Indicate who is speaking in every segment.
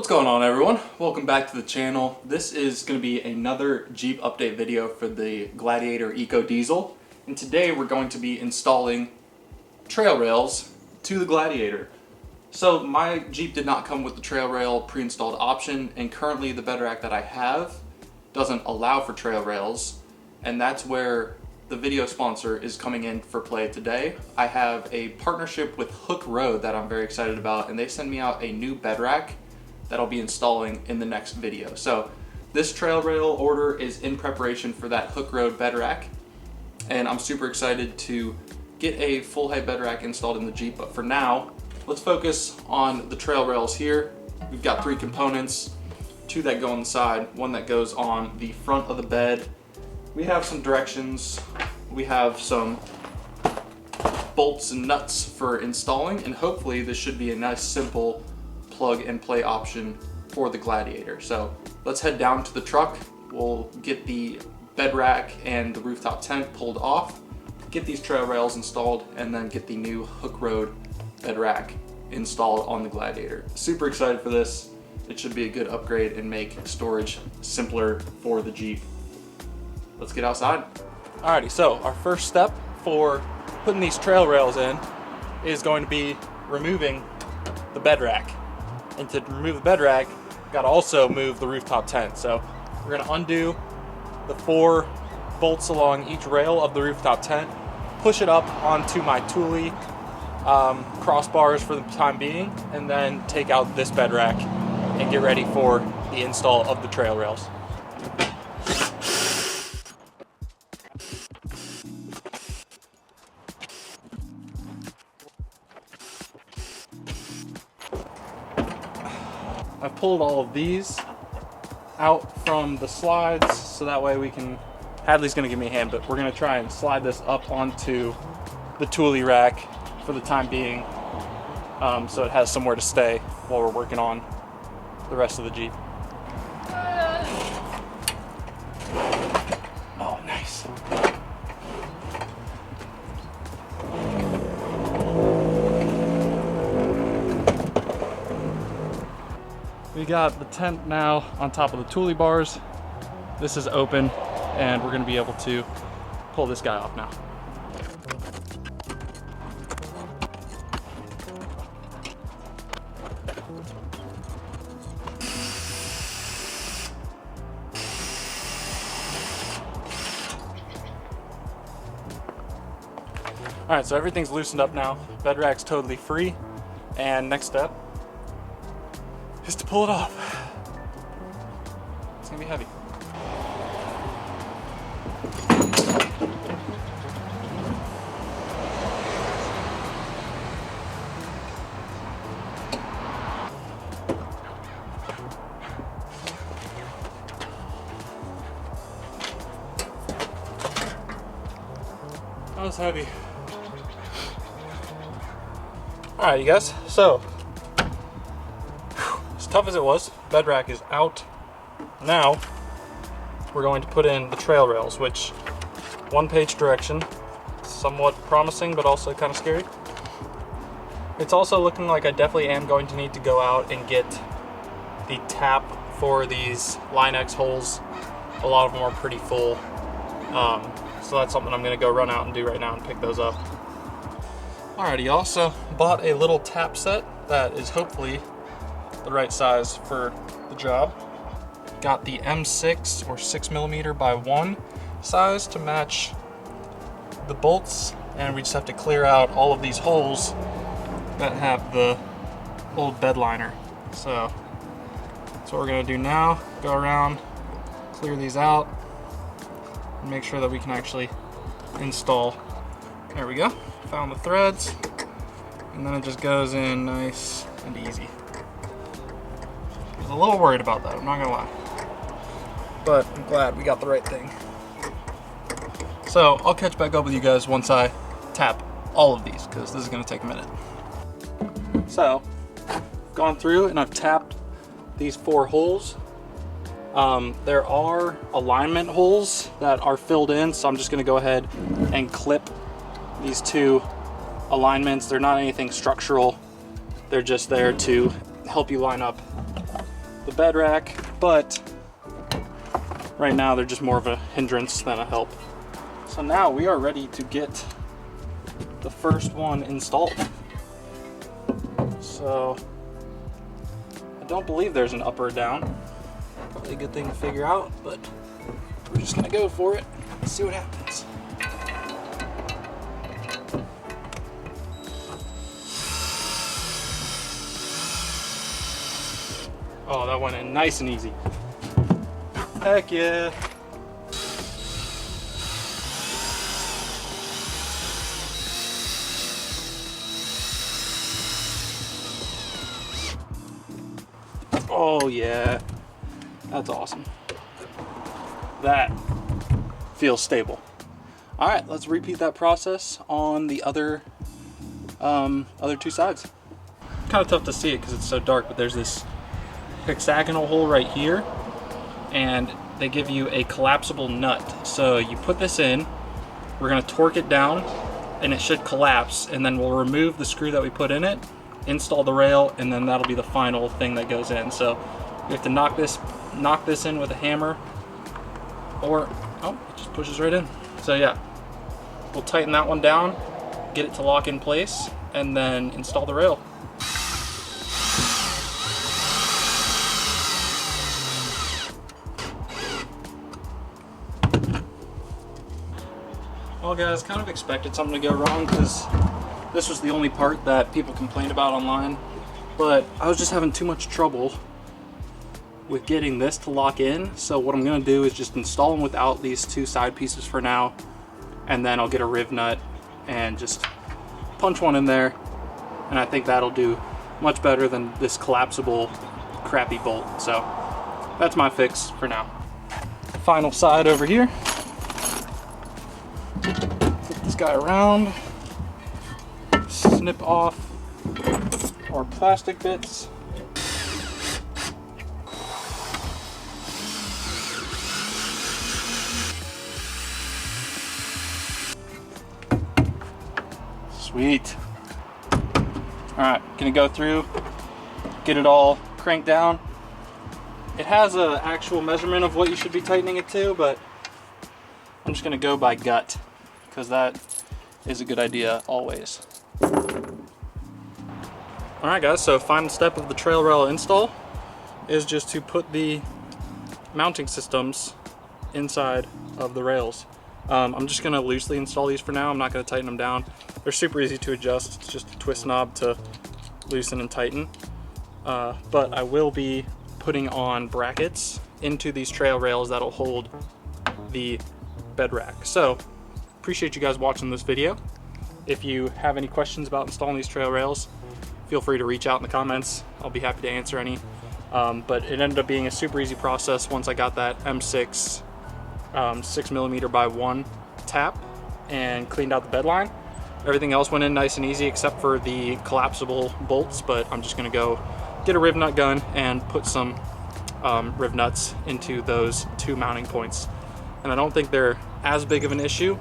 Speaker 1: What's going on, everyone? Welcome back to the channel. This is going to be another Jeep update video for the Gladiator EcoDiesel, and today we're going to be installing trail rails to the Gladiator. So my Jeep did not come with the trail rail pre-installed option, and currently the bed rack that I have doesn't allow for trail rails, and that's where the video sponsor is coming in for play today. I have a partnership with Hook Road that I'm very excited about, and they send me out a new bed rack that I'll be installing in the next video. So this trail rail order is in preparation for that Hook Road bed rack, and I'm super excited to get a full height bed rack installed in the Jeep. But for now, let's focus on the trail rails here. We've got three components, two that go on the side, one that goes on the front of the bed. We have some directions, we have some bolts and nuts for installing, and hopefully this should be a nice simple plug and play option for the Gladiator. So let's head down to the truck. We'll get the bed rack and the rooftop tent pulled off, get these trail rails installed, and then get the new Hook Road bed rack installed on the Gladiator. Super excited for this. It should be a good upgrade and make storage simpler for the Jeep. Let's get outside. Alrighty, so our first step for putting these trail rails in is going to be removing the bed rack. And to remove the bed rack, we've got to also move the rooftop tent. So we're going to undo the 4 bolts along each rail of the rooftop tent, push it up onto my Thule crossbars for the time being, and then take out this bed rack and get ready for the install of the trail rails. I've pulled all of these out from the slides so that way we can, Hadley's gonna give me a hand, but we're gonna try and slide this up onto the Thule rack for the time being, so it has somewhere to stay while we're working on the rest of the Jeep. Oh, nice. We got the tent now on top of the Thule bars. This is open, and we're gonna be able to pull this guy off now. All right, so everything's loosened up now. Bed rack's totally free, and next step is to pull it off. It's gonna be heavy. That was heavy. All right, you guys, so as tough as it was, bed rack is out. Now we're going to put in the trail rails, which 1-page direction, somewhat promising but also kind of scary. It's also looking like I definitely am going to need to go out and get the tap for these Line-X holes. A lot of them are pretty full, so that's something I'm going to go run out and do right now and pick those up. Alrighty, y'all, so bought a little tap set that is hopefully the right size for the job. Got the M6 or 6mm by 1 size to match the bolts, and we just have to clear out all of these holes that have the old bed liner. So that's what we're gonna do now. Go around, clear these out, and make sure that we can actually install. There we go. Found the threads, and then it just goes in nice and easy. I was a little worried about that, I'm not gonna lie, but I'm glad we got the right thing. So I'll catch back up with you guys once I tap all of these, because this is gonna take a minute. So I've gone through and I've tapped these 4 holes. There are alignment holes that are filled in, so I'm just gonna go ahead and clip these 2 alignments. They're not anything structural, they're just there to help you line up bed rack, but right now they're just more of a hindrance than a help. So now we are ready to get the first one installed. So I don't believe there's an up or down. Probably a good thing to figure out, but we're just gonna go for it and see what happens. Oh, that went in nice and easy. Heck yeah. Oh yeah, that's awesome. That feels stable. All right, let's repeat that process on the other two sides. Kind of tough to see it because it's so dark, but there's this hexagonal hole right here, and they give you a collapsible nut. So you put this in, we're gonna torque it down, and it should collapse, and then we'll remove the screw that we put in it, install the rail, and then that'll be the final thing that goes in. So you have to knock this in with a hammer, or oh, it just pushes right in. So yeah, we'll tighten that one down, get it to lock in place, and then install the rail. Well guys, kind of expected something to go wrong because this was the only part that people complained about online, but I was just having too much trouble with getting this to lock in. So what I'm gonna do is just install them without these two side pieces for now, and then I'll get a riv nut and just punch one in there, and I think that'll do much better than this collapsible crappy bolt. So that's my fix for now. Final side over here. Flip this guy around, snip off our plastic bits. Sweet. All right, gonna go through, get it all cranked down. It has an actual measurement of what you should be tightening it to, but I'm just gonna go by gut because that is a good idea always. All right guys, so final step of the trail rail install is just to put the mounting systems inside of the rails. I'm just gonna loosely install these for now. I'm not gonna tighten them down. They're super easy to adjust. It's just a twist knob to loosen and tighten. But I will be putting on brackets into these trail rails that'll hold the bed rack. So appreciate you guys watching this video. If you have any questions about installing these trail rails, feel free to reach out in the comments. I'll be happy to answer any. But it ended up being a super easy process once I got that M6 6mm by 1 tap and cleaned out the bed line. Everything else went in nice and easy except for the collapsible bolts, but I'm just gonna go get a riv nut gun and put some riv nuts into those two mounting points. And I don't think they're as big of an issue,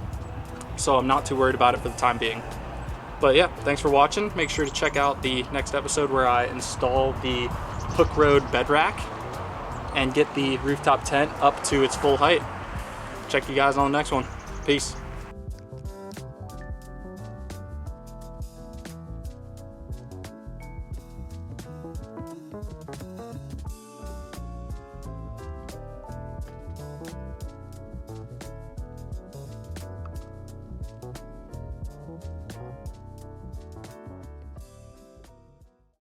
Speaker 1: so I'm not too worried about it for the time being. But yeah, thanks for watching. Make sure to check out the next episode where I install the hook road bed rack and get the rooftop tent up to its full height. Check you guys on the next one. Peace.